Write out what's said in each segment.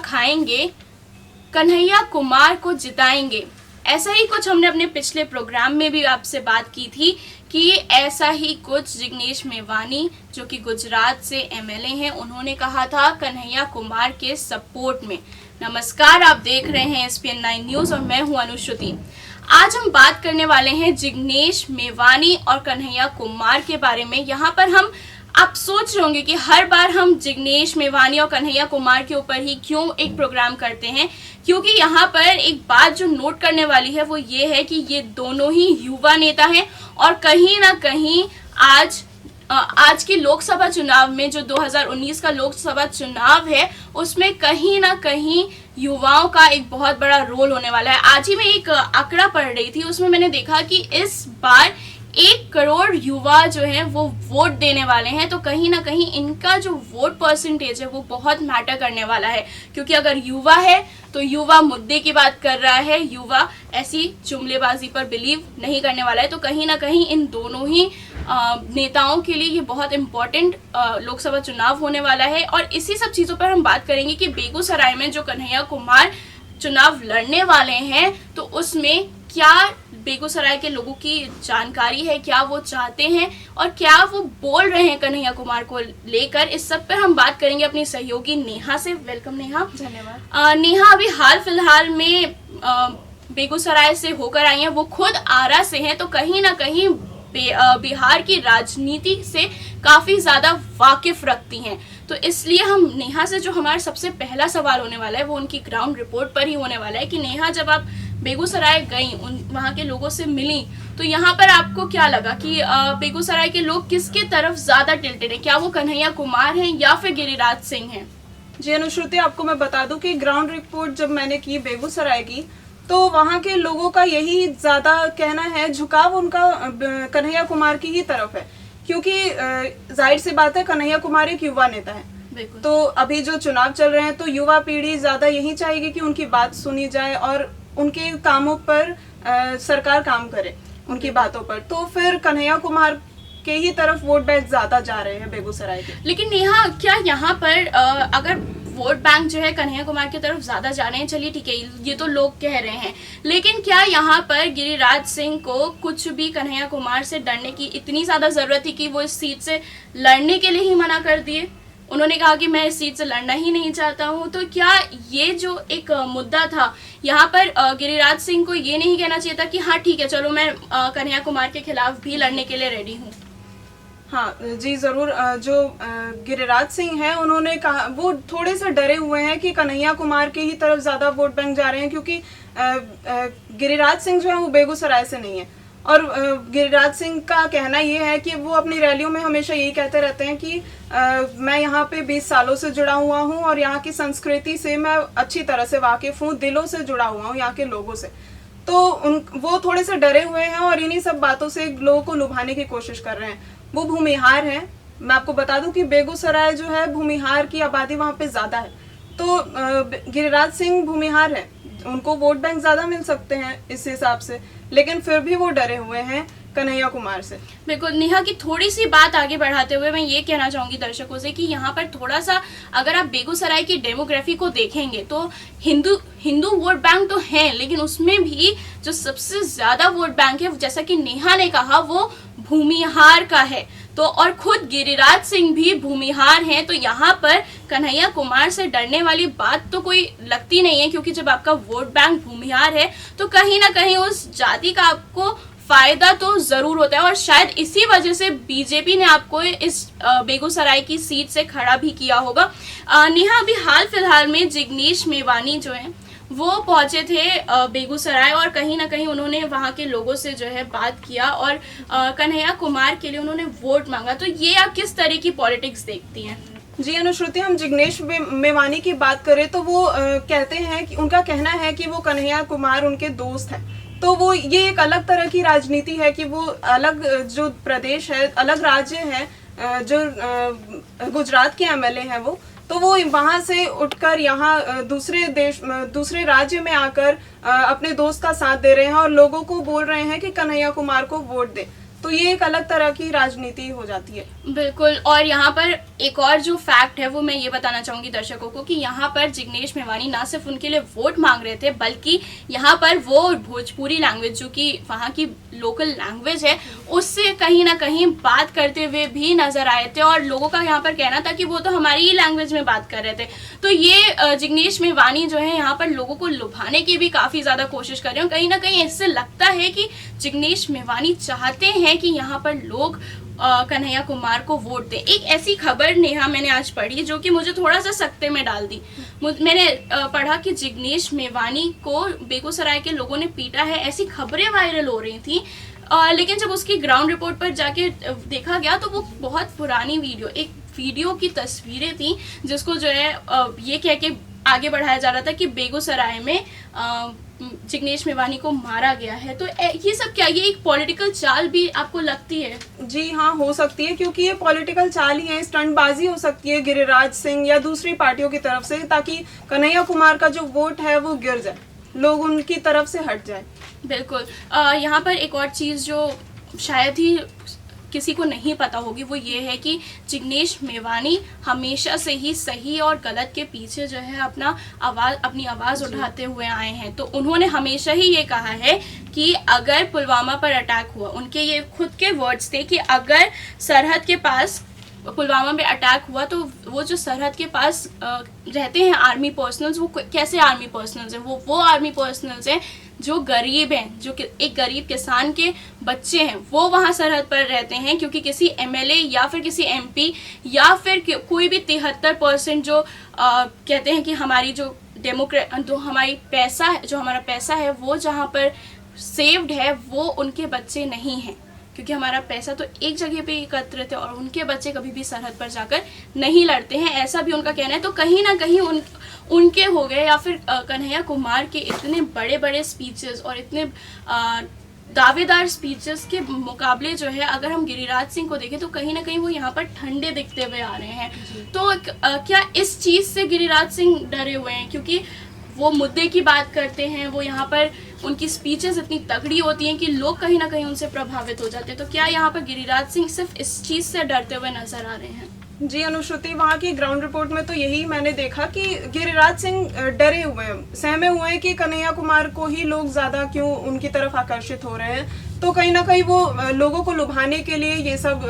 खाएंगे, कन्हैया कुमार को जिताएंगे। ऐसा ही कुछ हमने अपने पिछले प्रोग्राम में भी आपसे बात की थी कि ऐसा ही कुछ जिग्नेश मेवानी जो कि गुजरात से एमएलए हैं, उन्होंने कहा था कन्हैया कुमार के सपोर्ट में। नमस्कार, आप देख रहे हैं एसपीएन 9 न्यूज और मैं हूं अनुश्रुति। आज हम बात करने वाले हैं जिग्नेश मेवानी और कन्हैया कुमार के बारे में। यहाँ पर आप सोच रहे होंगे कि हर बार हम जिग्नेश मेवानी और कन्हैया कुमार के ऊपर ही क्यों एक प्रोग्राम करते हैं, क्योंकि यहाँ पर एक बात जो नोट करने वाली है वो ये है कि ये दोनों ही युवा नेता हैं और कहीं ना कहीं आज के लोकसभा चुनाव में जो 2019 का लोकसभा चुनाव है उसमें कहीं ना कहीं युवाओं का एक बहुत बड़ा रोल होने वाला है। आज ही मैं एक आंकड़ा पढ़ रही थी, उसमें मैंने देखा कि इस बार 1 करोड़ युवा जो हैं वो वोट देने वाले हैं। तो कहीं ना कहीं इनका जो वोट परसेंटेज है वो बहुत मैटर करने वाला है, क्योंकि अगर युवा है तो युवा मुद्दे की बात कर रहा है, युवा ऐसी जुमलेबाजी पर बिलीव नहीं करने वाला है। तो कहीं ना कहीं इन दोनों ही नेताओं के लिए ये बहुत इम्पोर्टेंट लोकसभा चुनाव होने वाला है। और इसी सब चीज़ों पर हम बात करेंगे कि बेगूसराय में जो कन्हैया कुमार चुनाव लड़ने वाले हैं तो उसमें क्या बेगूसराय के लोगों की जानकारी है, क्या वो चाहते हैं और क्या वो बोल रहे हैं कन्हैया कुमार को लेकर। इस सब पर हम बात करेंगे अपनी सहयोगी नेहा से। वेलकम नेहा। धन्यवाद। नेहा अभी हाल फिलहाल में बेगूसराय से होकर आई हैं, वो खुद आरा से हैं, तो कहीं ना कहीं बिहार की राजनीति से काफी ज्यादा वाकिफ रखती हैं। तो इसलिए हम नेहा से जो हमारा सबसे पहला सवाल होने वाला है वो उनकी ग्राउंड रिपोर्ट पर ही होने वाला है कि नेहा, जब आप बेगूसराय गई, वहाँ के लोगों से मिली, तो यहाँ पर आपको क्या लगा कि बेगूसराय के लोग किसके तरफ ज्यादा टिल्टेड है? क्या वो कन्हैया कुमार हैं या फिर गिरिराज सिंह हैं? जी अनुश्रुति, आपको मैं बता दूं कि ग्राउंड रिपोर्ट जब मैंने की बेगूसराय की तो वहाँ के लोगों का यही ज्यादा कहना है, झुकाव उनका कन्हैया कुमार की ही तरफ है, क्योंकि जाहिर सी बात है कन्हैया कुमार एक युवा नेता है। तो अभी जो चुनाव चल रहे हैं तो युवा पीढ़ी ज्यादा यही चाहेगी कि उनकी बात सुनी जाए और उनके कामों पर सरकार काम करे, उनकी बातों पर। तो फिर कन्हैया कुमार के ही तरफ वोट बैंक ज्यादा जा रहे हैं बेगूसराय के। लेकिन नेहा, क्या यहाँ पर अगर वोट बैंक जो है कन्हैया कुमार की तरफ ज्यादा जा रहे हैं, चलिए ठीक है, ये तो लोग कह रहे हैं, लेकिन क्या यहाँ पर गिरिराज सिंह को कुछ भी कन्हैया कुमार से डरने की इतनी ज्यादा जरूरत थी कि वो इस सीट से लड़ने के लिए ही मना कर दिए? उन्होंने कहा कि मैं इस सीट से लड़ना ही नहीं चाहता हूं। तो क्या ये जो एक मुद्दा था यहाँ पर गिरिराज सिंह को ये नहीं कहना चाहिए था कि हाँ ठीक है, चलो मैं कन्हैया कुमार के खिलाफ भी लड़ने के लिए रेडी हूँ? हाँ जी जरूर। जो गिरिराज सिंह हैं उन्होंने कहा, वो थोड़े से डरे हुए हैं कि कन्हैया कुमार के ही तरफ ज्यादा वोट बैंक जा रहे हैं, क्योंकि गिरिराज सिंह जो है वो बेगूसराय से नहीं है। और गिरिराज सिंह का कहना ये है कि वो अपनी रैलियों में हमेशा यही कहते रहते हैं कि मैं यहाँ पे 20 सालों से जुड़ा हुआ हूँ और यहाँ की संस्कृति से मैं अच्छी तरह से वाकिफ हूँ, दिलों से जुड़ा हुआ हूँ यहाँ के लोगों से। तो वो थोड़े से डरे हुए हैं और इन्हीं सब बातों से लोगों को लुभाने की कोशिश कर रहे हैं। वो भूमिहार हैं। मैं आपको बता दूं कि बेगूसराय जो है भूमिहार की आबादी वहाँ पे ज्यादा है। तो गिरिराज सिंह भूमिहार है, उनको वोट बैंक ज्यादा मिल सकते हैं इस हिसाब से, लेकिन फिर भी वो डरे हुए हैं कन्हैया कुमार से। बिल्कुल नेहा की थोड़ी सी बात आगे बढ़ाते हुए मैं ये कहना चाहूंगी दर्शकों से कि यहाँ पर थोड़ा सा अगर आप बेगूसराय की डेमोग्राफी को देखेंगे तो हिंदू वोट बैंक तो है, लेकिन उसमें भी जो सबसे ज्यादा वोट बैंक है, जैसा कि नेहा ने कहा, वो भूमिहार का है। तो और खुद गिरिराज सिंह भी भूमिहार हैं। तो यहाँ पर कन्हैया कुमार से डरने वाली बात तो कोई लगती नहीं है, क्योंकि जब आपका वोट बैंक भूमिहार है तो कहीं ना कहीं उस जाति का आपको फायदा तो जरूर होता है। और शायद इसी वजह से बीजेपी ने आपको इस बेगूसराय की सीट से खड़ा भी किया होगा। नेहा, अभी हाल फिलहाल में जिग्नेश मेवानी जो है वो पहुंचे थे बेगूसराय और कहीं ना कहीं उन्होंने वहां के लोगों से जो है बात किया और कन्हैया कुमार के लिए उन्होंने वोट मांगा। तो ये आप किस तरह की पॉलिटिक्स देखती हैं? जी अनुश्रुति, हम जिग्नेश मेवानी की बात करें तो वो कहते हैं कि उनका कहना है कि वो कन्हैया कुमार उनके दोस्त हैं। तो वो ये एक अलग तरह की राजनीति है कि वो अलग जो प्रदेश है, अलग राज्य है, जो गुजरात के एमएलए हैं वो, तो वो वहां से उठकर यहाँ दूसरे राज्य में आकर अपने दोस्त का साथ दे रहे हैं और लोगों को बोल रहे हैं कि कन्हैया कुमार को वोट दे। तो ये एक अलग तरह की राजनीति हो जाती है। बिल्कुल। और यहाँ पर एक और जो फैक्ट है वो मैं ये बताना चाहूंगी दर्शकों को कि यहाँ पर जिग्नेश मेवानी ना सिर्फ उनके लिए वोट मांग रहे थे, बल्कि यहाँ पर वो भोजपुरी लैंग्वेज जो कि वहाँ की लोकल लैंग्वेज है उससे कहीं ना कहीं बात करते हुए भी नजर आए थे, और लोगों का यहाँ पर कहना था कि वो तो हमारी ही लैंग्वेज में बात कर रहे थे। तो ये जिग्नेश मेवानी जो है यहाँ पर लोगों को लुभाने की भी काफ़ी ज़्यादा कोशिश कर रहे हैं। कहीं ना कहीं इससे लगता है कि जिग्नेश मेवानी चाहते हैं कि यहाँ पर लोग कन्हैया कुमार को वोट दें। एक ऐसी खबर नेहा मैंने आज पढ़ी जो कि मुझे थोड़ा सा सकते में डाल दी। मैंने पढ़ा कि जिग्नेश मेवानी को बेगूसराय के लोगों ने पीटा है, ऐसी खबरें वायरल हो रही थी। लेकिन जब उसकी ग्राउंड रिपोर्ट पर जाके देखा गया तो वो बहुत पुरानी वीडियो की तस्वीरें थी जिसको जो है ये कह के आगे बढ़ाया जा रहा था कि बेगूसराय में जिग्नेश मेवानी को मारा गया है। तो ये सब क्या, ये एक पॉलिटिकल चाल भी आपको लगती है? जी हाँ, हो सकती है, क्योंकि ये पॉलिटिकल चाल ही है, स्टंटबाजी हो सकती है गिरिराज सिंह या दूसरी पार्टियों की तरफ से, ताकि कन्हैया कुमार का जो वोट है वो गिर जाए, लोग उनकी तरफ से हट जाए। बिल्कुल। यहाँ पर एक और चीज़ जो शायद ही किसी को नहीं पता होगी वो ये है कि जिग्नेश मेवानी हमेशा से ही सही और गलत के पीछे जो है अपनी आवाज़ उठाते हुए आए हैं। तो उन्होंने हमेशा ही ये कहा है कि अगर पुलवामा पर अटैक हुआ, उनके ये खुद के वर्ड्स थे कि अगर सरहद के पास पुलवामा में अटैक हुआ तो वो जो सरहद के पास रहते हैं आर्मी पर्सनल्स, वो कैसे आर्मी पर्सनल्स हैं, वो आर्मी पर्सनल्स हैं जो गरीब हैं, जो एक गरीब किसान के बच्चे हैं, वो वहाँ सरहद पर रहते हैं, क्योंकि किसी एमएलए या फिर किसी एमपी या फिर कोई भी 73% जो कहते हैं कि हमारी जो हमारा पैसा है वो जहाँ पर सेव्ड है वो उनके बच्चे नहीं हैं, क्योंकि हमारा पैसा तो एक जगह पे एकत्रित है और उनके बच्चे कभी भी सरहद पर जाकर नहीं लड़ते हैं, ऐसा भी उनका कहना है। तो कहीं ना कहीं उनके हो गए या फिर कन्हैया कुमार के इतने बड़े बड़े स्पीचेस और इतने दावेदार स्पीचेस के मुकाबले जो है अगर हम गिरिराज सिंह को देखें तो कहीं ना कहीं वो यहाँ पर ठंडे दिखते हुए आ रहे हैं। तो क्या इस चीज़ से गिरिराज सिंह डरे हुए हैं, क्योंकि वो मुद्दे की बात करते हैं, वो यहाँ पर उनकी स्पीचेस इतनी तगड़ी होती हैं कि लोग कहीं ना कहीं उनसे प्रभावित हो जाते हैं। तो क्या यहाँ पर गिरिराज सिंह सिर्फ इस चीज़ से डरते हुए नजर आ रहे हैं? जी अनुश्रुति, वहाँ की ग्राउंड रिपोर्ट में तो यही मैंने देखा कि गिरिराज सिंह डरे हुए हैं, सहमे हुए हैं कि कन्हैया कुमार को ही लोग ज़्यादा क्यों उनकी तरफ आकर्षित हो रहे हैं। तो कहीं ना कहीं वो लोगों को लुभाने के लिए ये सब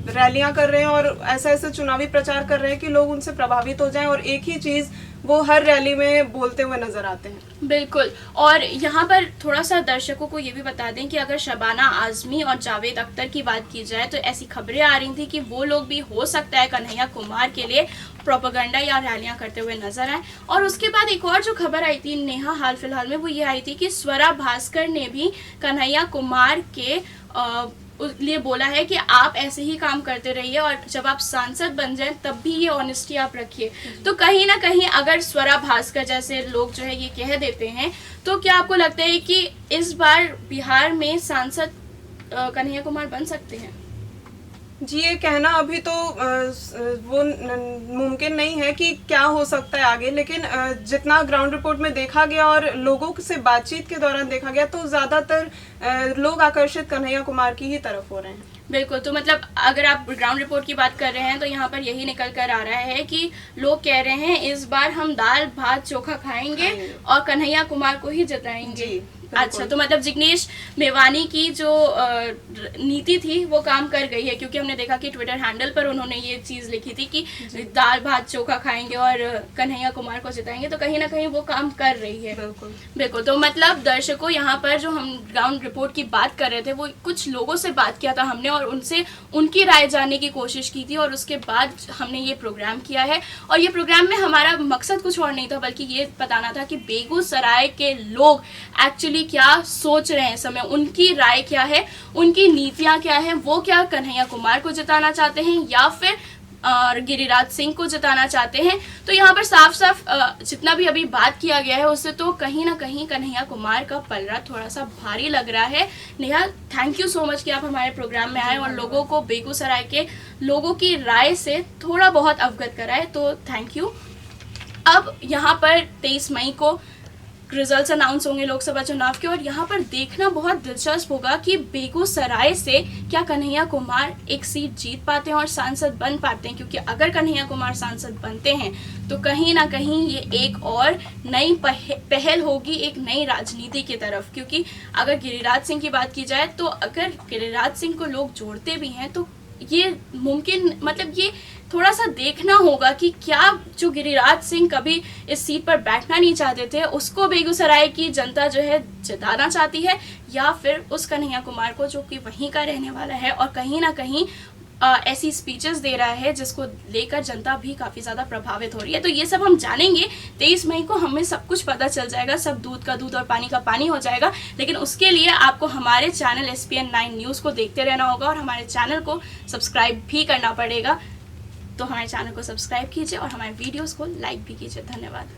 रैलियां कर रहे हैं और ऐसे चुनावी प्रचार कर रहे हैं कि लोग उनसे प्रभावित हो जाएं, और एक ही चीज़ वो हर रैली में बोलते हुए नजर आते हैं। बिल्कुल। और यहाँ पर थोड़ा सा दर्शकों को ये भी बता दें कि अगर शबाना आजमी और जावेद अख्तर की बात की जाए तो ऐसी खबरें आ रही थी कि वो लोग भी हो सकता है कन्हैया कुमार के लिए प्रोपेगेंडा या रैलियां करते हुए नजर आए। और उसके बाद एक और जो खबर आई थी नेहा हाल फिलहाल में, वो ये आई थी कि स्वरा भास्कर ने भी कन्हैया कुमार के लिए बोला है कि आप ऐसे ही काम करते रहिए और जब आप सांसद बन जाएं तब भी ये ऑनेस्टी आप रखिए। तो कहीं ना कहीं अगर स्वरा भास्कर जैसे लोग जो है ये कह देते हैं तो क्या आपको लगता है कि इस बार बिहार में सांसद कन्हैया कुमार बन सकते हैं? जी, ये कहना अभी तो वो मुमकिन नहीं है कि क्या हो सकता है आगे, लेकिन जितना ग्राउंड रिपोर्ट में देखा गया और लोगों से बातचीत के दौरान देखा गया तो ज़्यादातर लोग आकर्षित कन्हैया कुमार की ही तरफ हो रहे हैं। बिल्कुल। तो मतलब अगर आप ग्राउंड रिपोर्ट की बात कर रहे हैं तो यहाँ पर यही निकल कर आ रहा है कि लोग कह रहे हैं इस बार हम दाल भात चोखा खाएंगे और कन्हैया कुमार को ही जिताएंगे। अच्छा, तो मतलब जिग्नेश मेवानी की जो नीति थी वो काम कर गई है, क्योंकि हमने देखा कि ट्विटर हैंडल पर उन्होंने ये चीज़ लिखी थी कि दाल भात चोखा खाएंगे और कन्हैया कुमार को जिताएंगे, तो कहीं ना कहीं वो काम कर रही है। बिल्कुल। तो मतलब दर्शकों, यहाँ पर जो हम ग्राउंड रिपोर्ट की बात कर रहे थे वो कुछ लोगों से बात किया था हमने और उनसे उनकी राय जानने की कोशिश की थी और उसके बाद हमने ये प्रोग्राम किया है। और ये प्रोग्राम में हमारा मकसद कुछ और नहीं था बल्कि ये बताना था कि बेगूसराय के लोग एक्चुअली क्या सोच रहे हैं इस समय, उनकी राय क्या है, उनकी नीतियां क्या है, वो क्या कन्हैया कुमार को जिताना चाहते हैं या फिर गिरिराज सिंह को जिताना चाहते हैं। तो यहाँ पर साफ साफ जितना भी अभी बात किया गया है उससे तो कहीं ना कहीं कन्हैया कुमार का पलड़ा थोड़ा सा भारी लग रहा है। Neha, thank you so much कि आप हमारे प्रोग्राम में आए और लोगों को बेगूसराय के लोगों की राय से थोड़ा बहुत अवगत कराए, तो थैंक यू। अब यहाँ पर 23 मई को रिजल्ट्स अनाउंस होंगे लोकसभा चुनाव के, और यहाँ पर देखना बहुत दिलचस्प होगा कि बेगूसराय से क्या कन्हैया कुमार एक सीट जीत पाते हैं और सांसद बन पाते हैं, क्योंकि अगर कन्हैया कुमार सांसद बनते हैं तो कहीं ना कहीं ये एक और नई पहल होगी एक नई राजनीति की तरफ। क्योंकि अगर गिरिराज सिंह की बात की जाए तो अगर गिरिराज सिंह को लोग जोड़ते भी हैं तो ये मुमकिन, मतलब ये थोड़ा सा देखना होगा कि क्या जो गिरिराज सिंह कभी इस सीट पर बैठना नहीं चाहते थे उसको बेगूसराय की जनता जो है जिताना चाहती है, या फिर उस कन्हैया कुमार को जो कि वहीं का रहने वाला है और कहीं ना कहीं ऐसी स्पीचेस दे रहा है जिसको लेकर जनता भी काफ़ी ज़्यादा प्रभावित हो रही है। तो ये सब हम जानेंगे 23 मई को, हमें सब कुछ पता चल जाएगा, सब दूध का दूध और पानी का पानी हो जाएगा। लेकिन उसके लिए आपको हमारे चैनल SPN 9 न्यूज़ को देखते रहना होगा और हमारे चैनल को सब्सक्राइब भी करना पड़ेगा। तो हमारे चैनल को सब्सक्राइब कीजिए और हमारे वीडियोज़ को लाइक भी कीजिए। धन्यवाद।